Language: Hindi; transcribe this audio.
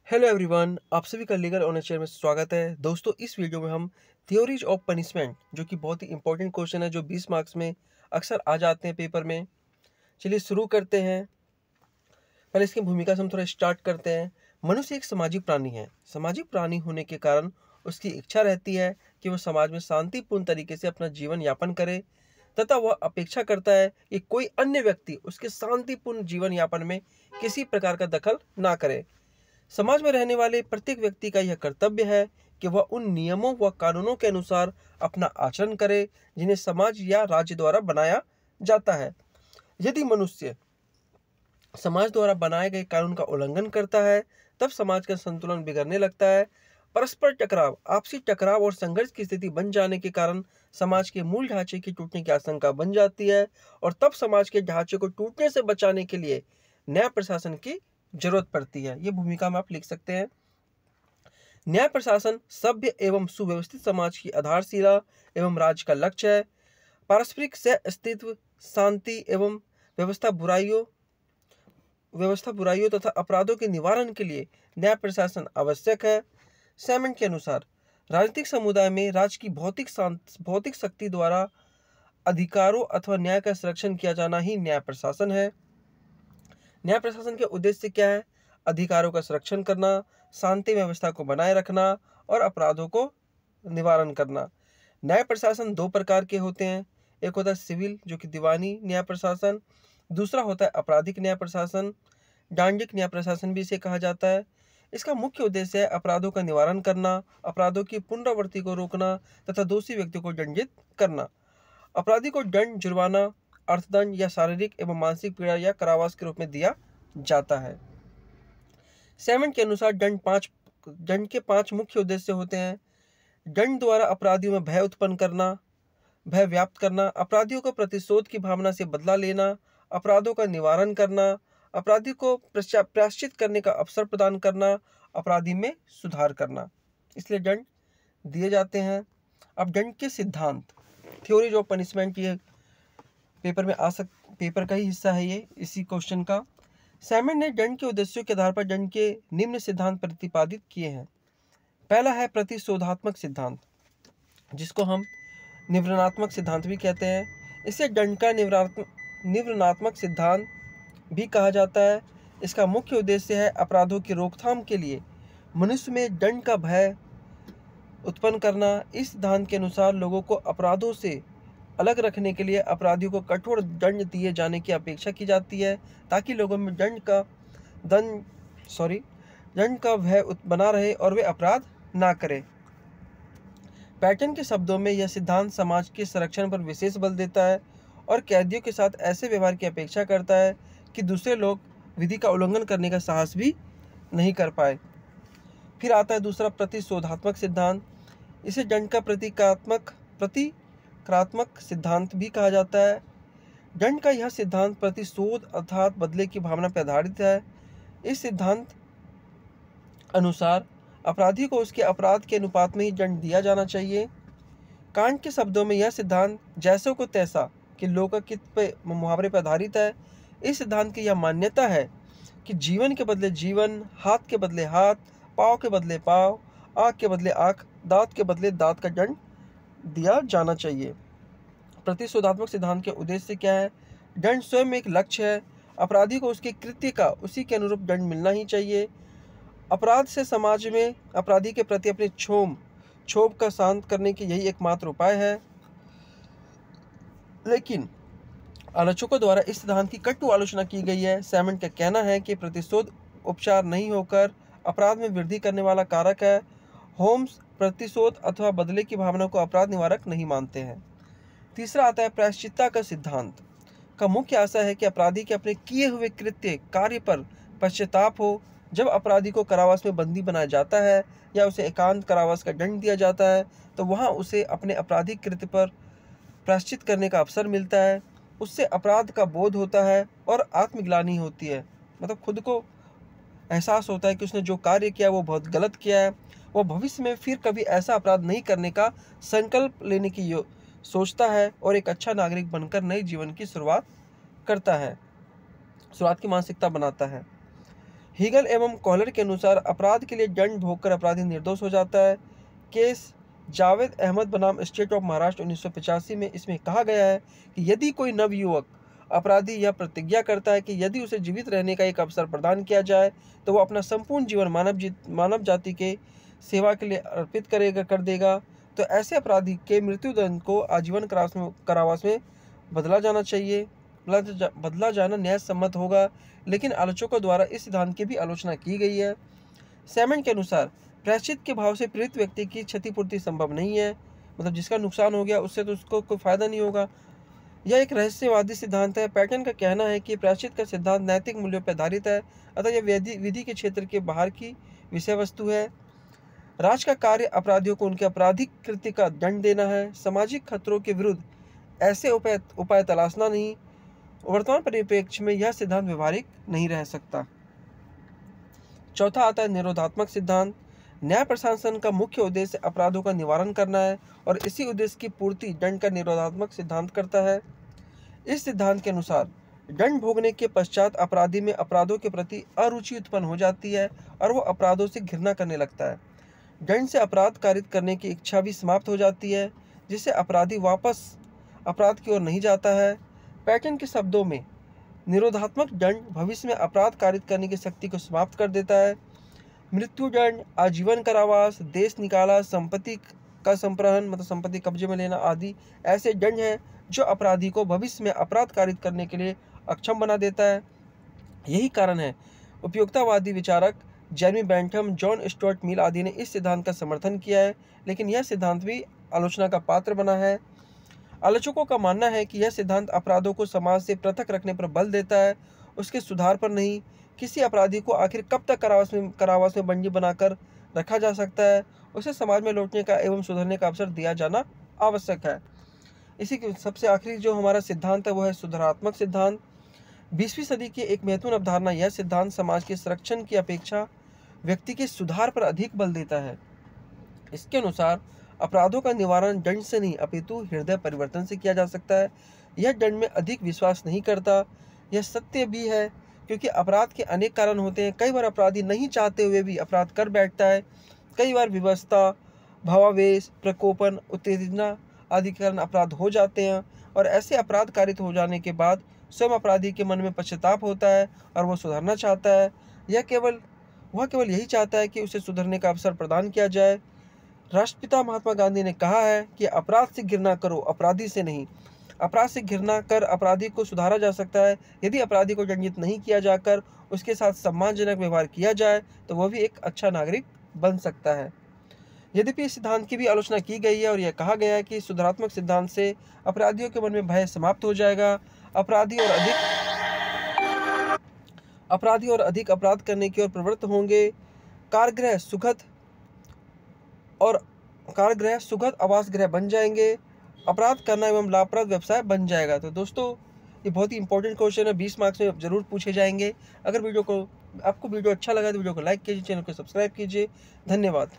हेलो एवरीवन, आप सभी का लीगल ऑनर चेयर में स्वागत है। दोस्तों, इस वीडियो में हम थ्योरीज ऑफ पनिशमेंट, जो कि बहुत ही इंपॉर्टेंट क्वेश्चन है, जो 20 मार्क्स में अक्सर आ जाते हैं पेपर में। चलिए शुरू करते हैं। पहले इसकी भूमिका से हम थोड़ा स्टार्ट करते हैं। मनुष्य एक सामाजिक प्राणी है। सामाजिक प्राणी होने के कारण उसकी इच्छा रहती है कि वह समाज में शांतिपूर्ण तरीके से अपना जीवन यापन करे, तथा वह अपेक्षा करता है कि कोई अन्य व्यक्ति उसके शांतिपूर्ण जीवन यापन में किसी प्रकार का दखल ना करे। समाज में रहने वाले प्रत्येक व्यक्ति का यह कर्तव्य है कि वह उन नियमों व कानूनों के अनुसार अपना आचरण करे जिन्हें समाज या राज्य द्वारा बनाया जाता है। यदि मनुष्य समाज द्वारा बनाए गए कानून का उल्लंघन करता है, तब समाज का संतुलन बिगड़ने लगता है। परस्पर टकराव, आपसी टकराव और संघर्ष की स्थिति बन जाने के कारण समाज के मूल ढांचे की टूटने की आशंका बन जाती है, और तब समाज के ढांचे को टूटने से बचाने के लिए न्याय प्रशासन की जरूरत पड़ती है। ये भूमिका में आप लिख सकते हैं। न्याय प्रशासन सभ्य एवं सुव्यवस्थित समाज की आधारशिला एवं राज्य का लक्ष्य है। पारस्परिक सह अस्तित्व, शांति एवं व्यवस्था बुराइयों तथा अपराधों के निवारण के लिए न्याय प्रशासन आवश्यक है। सैमंड के अनुसार राजनीतिक समुदाय में राज्य की भौतिक शक्ति द्वारा अधिकारों अथवा न्याय का संरक्षण किया जाना ही न्याय प्रशासन है। न्याय प्रशासन के उद्देश्य क्या है? अधिकारों का संरक्षण करना, शांति व्यवस्था को बनाए रखना और अपराधों को निवारण करना। न्याय प्रशासन दो प्रकार के होते हैं। एक होता है सिविल, जो कि दीवानी न्याय प्रशासन। दूसरा होता है आपराधिक न्याय प्रशासन, दंडिक न्याय प्रशासन भी इसे कहा जाता है। इसका मुख्य उद्देश्य है अपराधों का निवारण करना, अपराधों की पुनरावृत्ति को रोकना तथा दोषी व्यक्ति को दंडित करना। अपराधी को दंड, जुर्माना, अर्थदंड या शारीरिक एवं मानसिक पीड़ा या कारावास के रूप में दिया जाता है। सैमंड के अनुसार दंड के 5 मुख्य उद्देश्य होते हैं। दंड द्वारा अपराधियों में भय उत्पन्न करना, भय व्याप्त करना, अपराधियों को प्रतिशोध की भावना से बदला लेना, अपराधों का निवारण करना, अपराधी को प्रायश्चित करने का अवसर प्रदान करना, अपराधी में सुधार करना। इसलिए दंड दिए जाते हैं। अब दंड के सिद्धांत, थ्योरीज ऑफ पनिशमेंट, ये पेपर का ही हिस्सा है ये इसी क्वेश्चन का। सैमंड ने दंड के उद्देश्यों के आधार पर दंड के निम्न सिद्धांत प्रतिपादित किए हैं। पहला है प्रतिशोधात्मक सिद्धांत, जिसको हम निवारणात्मक सिद्धांत भी कहते हैं। इसे दंड का निवारणात्मक सिद्धांत भी कहा जाता है। इसका मुख्य उद्देश्य है अपराधों की रोकथाम के लिए मनुष्य में दंड का भय उत्पन्न करना। इस सिद्धांत के अनुसार लोगों को अपराधों से अलग रखने के लिए अपराधियों को कठोर दंड दिए जाने की अपेक्षा की जाती है, ताकि लोगों में दंड का भय बना रहे और वे अपराध ना करें। पैटर्न के शब्दों में यह सिद्धांत समाज के संरक्षण पर विशेष बल देता है और कैदियों के साथ ऐसे व्यवहार की अपेक्षा करता है कि दूसरे लोग विधि का उल्लंघन करने का साहस भी नहीं कर पाए। फिर आता है दूसरा प्रतिशोधात्मक सिद्धांत। इसे दंड का प्रतिक्रात्मक सिद्धांत भी कहा जाता है। दंड का यह सिद्धांत प्रतिशोध अर्थात बदले की भावना पर आधारित है। इस सिद्धांत अनुसार अपराधी को उसके अपराध के अनुपात में ही दंड दिया जाना चाहिए। कांट के शब्दों में यह सिद्धांत जैसे को तैसा कि लोकहित पे मुहावरे पर आधारित है। इस सिद्धांत की यह मान्यता है कि जीवन के बदले जीवन, हाथ के बदले हाथ, पाँव के बदले पाँव, आँख के बदले आँख, दांत के बदले दांत का दंड दिया जाना चाहिए। प्रतिशोधात्मक सिद्धांत के उद्देश्य क्या है? दंड स्वयं एक लक्ष्य है। अपराधी को उसके कृत्य का उसी के अनुरूप दंड मिलना ही चाहिए। अपराध से समाज में अपराधी के प्रति अपने क्षोभ का शांत करने की यही एकमात्र उपाय है। लेकिन आलोचकों द्वारा इस सिद्धांत की कटु आलोचना की गई है। सैमंड का कहना है कि प्रतिशोध उपचार नहीं होकर अपराध में वृद्धि करने वाला कारक है। होम्स प्रतिशोध अथवा बदले की भावना को अपराध निवारक नहीं मानते हैं। तीसरा आता है प्रायश्चित्ता का सिद्धांत का मुख्य आशय है कि अपराधी के अपने किए हुए कार्य पर पश्चाताप हो। जब अपराधी को कारावास में बंदी बनाया जाता है या उसे एकांत कारावास का दंड दिया जाता है, तो वहाँ उसे अपने आपराधिक कृत्य पर प्रायश्चित करने का अवसर मिलता है। उससे अपराध का बोध होता है और आत्मग्लानि होती है। मतलब खुद को एहसास होता है कि उसने जो कार्य किया वो बहुत गलत किया है। वो भविष्य में फिर कभी ऐसा अपराध नहीं करने का संकल्प लेने की सोचता है और एक अच्छा नागरिक बनकर नए जीवन की शुरुआत की मानसिकता बनाता है। हीगल एवं कॉलर के अनुसार अपराध के लिए दंड भोगकर अपराधी निर्दोष हो जाता है। केस जावेद अहमद बनाम स्टेट ऑफ महाराष्ट्र 1985 में इसमें कहा गया है कि यदि कोई नवयुवक अपराधी यह प्रतिज्ञा करता है कि यदि उसे जीवित रहने का एक अवसर प्रदान किया जाए तो वह अपना संपूर्ण जीवन मानव जाति के सेवा के लिए अर्पित कर देगा, तो ऐसे अपराधी के मृत्युदंड को आजीवन कारावास में बदला जाना न्याय सम्मत होगा। लेकिन आलोचकों द्वारा इस सिद्धांत की भी आलोचना की गई है। सैमन के अनुसार प्रायश्चित के भाव से पीड़ित व्यक्ति की क्षतिपूर्ति संभव नहीं है, मतलब जिसका नुकसान हो गया उससे तो उसको कोई फायदा नहीं होगा। यह एक रहस्यवादी सिद्धांत है। पैटर्न का कहना है कि प्रायश्चित का सिद्धांत नैतिक मूल्यों पर आधारित है, अतः यह विधि के क्षेत्र के बाहर की विषय वस्तु है। राज का कार्य अपराधियों को उनके आपराधिक कृत्य का दंड देना है, सामाजिक खतरों के विरुद्ध ऐसे उपाय तलाशना नहीं। वर्तमान परिप्रेक्ष्य में यह सिद्धांत व्यवहारिक नहीं रह सकता। चौथा आता है निरोधात्मक सिद्धांत। न्याय प्रशासन का मुख्य उद्देश्य अपराधों का निवारण करना है और इसी उद्देश्य की पूर्ति दंड का निरोधात्मक सिद्धांत करता है। इस सिद्धांत के अनुसार दंड भोगने के पश्चात अपराधी में अपराधों के प्रति अरुचि उत्पन्न हो जाती है और वो अपराधों से घृणा करने लगता है। दंड से अपराध कारित करने की इच्छा भी समाप्त हो जाती है, जिससे अपराधी वापस अपराध की ओर नहीं जाता है। पैटर्न के शब्दों में निरोधात्मक दंड भविष्य में अपराध कारित करने की शक्ति को समाप्त कर देता है। मृत्युदंड, आजीवन कारावास, देश निकाला, संपत्ति का संप्रहण मतलब संपत्ति कब्जे में लेना आदि ऐसे दंड हैं जो अपराधी को भविष्य में अपराध कारित करने के लिए अक्षम बना देता है। यही कारण है उपयोगितावादी विचारक Jeremy Bentham, John Stuart Mill आदि ने इस सिद्धांत का समर्थन किया है, लेकिन यह सिद्धांत भी आलोचना का पात्र बना है। आलोचकों का मानना है कि यह सिद्धांत अपराधों को समाज से पृथक रखने पर बल देता है, उसके सुधार पर नहीं। किसी अपराधी को आखिर कब तक कारावास में बंदी बनाकर रखा जा सकता है, उसे समाज में लौटने का एवं सुधरने का अवसर दिया जाना आवश्यक है। इसी के सबसे आखिरी जो हमारा सिद्धांत है वो है सुधारात्मक सिद्धांत। 20वीं सदी की एक महत्वपूर्ण अवधारणा यह सिद्धांत समाज के संरक्षण की अपेक्षा व्यक्ति के सुधार पर अधिक बल देता है। इसके अनुसार अपराधों का निवारण दंड से नहीं अपितु हृदय परिवर्तन से किया जा सकता है। यह दंड में अधिक विश्वास नहीं करता। यह सत्य भी है क्योंकि अपराध के अनेक कारण होते हैं। कई बार अपराधी नहीं चाहते हुए भी अपराध कर बैठता है। कई बार विवशता, भावावेश, प्रकोपन, उत्तेजना आदि के कारण अपराध हो जाते हैं और ऐसे अपराध कारित हो जाने के बाद स्वयं अपराधी के मन में पश्चाताप होता है और वह सुधरना चाहता है। वह केवल यही चाहता है कि उसे सुधरने का अवसर प्रदान किया जाए। राष्ट्रपिता महात्मा गांधी ने कहा है कि अपराध से घृणा करो, अपराधी से नहीं। अपराध से घृणा कर अपराधी को सुधारा जा सकता है। यदि अपराधी को दंडित नहीं किया जाकर उसके साथ सम्मानजनक व्यवहार किया जाए तो वह भी एक अच्छा नागरिक बन सकता है। यद्यपि इस सिद्धांत की भी आलोचना की गई है और यह कहा गया है कि सुधारात्मक सिद्धांत से अपराधियों के मन में भय समाप्त हो जाएगा। अपराधी और अधिक अपराध करने की ओर प्रवृत्त होंगे। कारागृह सुखद आवास गृह बन जाएंगे। अपराध करना एवं लाभप्रद व्यवसाय बन जाएगा। तो दोस्तों ये बहुत ही इंपॉर्टेंट क्वेश्चन है, 20 मार्क्स में जरूर पूछे जाएंगे। अगर आपको वीडियो अच्छा लगा तो वीडियो को लाइक कीजिए, चैनल को सब्सक्राइब कीजिए। धन्यवाद।